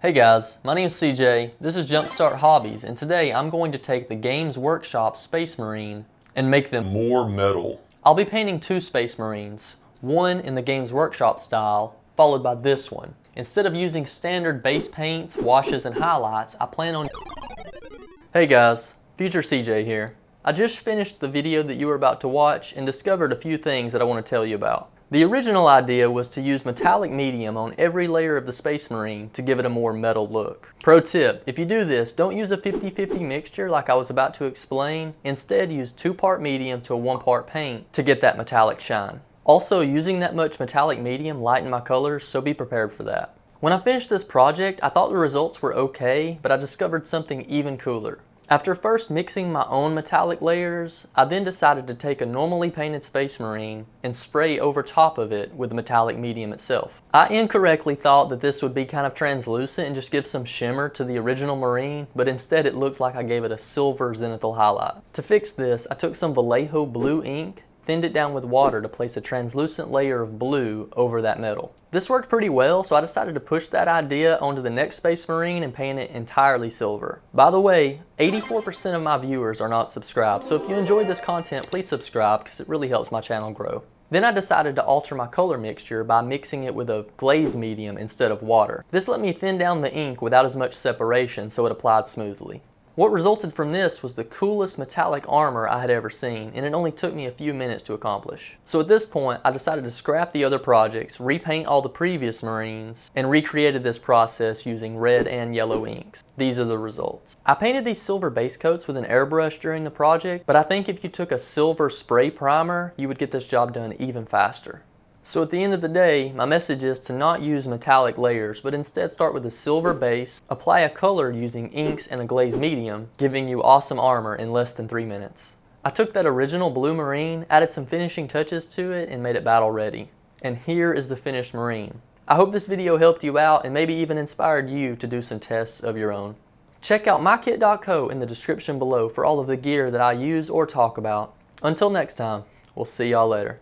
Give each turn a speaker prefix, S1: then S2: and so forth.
S1: Hey guys, my name is CJ, this is Jumpstart Hobbies, and today I'm going to take the Games Workshop Space Marine and make them more metal. I'll be painting two Space Marines, one in the Games Workshop style, followed by this one. Instead of using standard base paints, washes, and highlights, I plan on... Hey guys, Future CJ here. I just finished the video that you were about to watch and discovered a few things that I want to tell you about. The original idea was to use metallic medium on every layer of the Space Marine to give it a more metal look. Pro tip, if you do this, don't use a 50-50 mixture like I was about to explain. Instead, use 2-part medium to a 1-part paint to get that metallic shine. Also, using that much metallic medium lightened my colors, so be prepared for that. When I finished this project, I thought the results were okay, but I discovered something even cooler. After first mixing my own metallic layers, I then decided to take a normally painted Space Marine and spray over top of it with the metallic medium itself. I incorrectly thought that this would be kind of translucent and just give some shimmer to the original Marine, but instead it looked like I gave it a silver zenithal highlight. To fix this, I took some Vallejo blue ink, thinned it down with water to place a translucent layer of blue over that metal. This worked pretty well, so I decided to push that idea onto the next Space Marine and paint it entirely silver. By the way, 84% of my viewers are not subscribed, so if you enjoyed this content, please subscribe because it really helps my channel grow. Then I decided to alter my color mixture by mixing it with a glaze medium instead of water. This let me thin down the ink without as much separation, so it applied smoothly. What resulted from this was the coolest metallic armor I had ever seen, and it only took me a few minutes to accomplish. So at this point, I decided to scrap the other projects, repaint all the previous Marines, and recreated this process using red and yellow inks. These are the results. I painted these silver base coats with an airbrush during the project, but I think if you took a silver spray primer, you would get this job done even faster. So at the end of the day, my message is to not use metallic layers, but instead start with a silver base, apply a color using inks and a glaze medium, giving you awesome armor in less than 3 minutes. I took that original blue Marine, added some finishing touches to it, and made it battle ready. And here is the finished Marine. I hope this video helped you out and maybe even inspired you to do some tests of your own. Check out mykit.co in the description below for all of the gear that I use or talk about. Until next time, we'll see y'all later.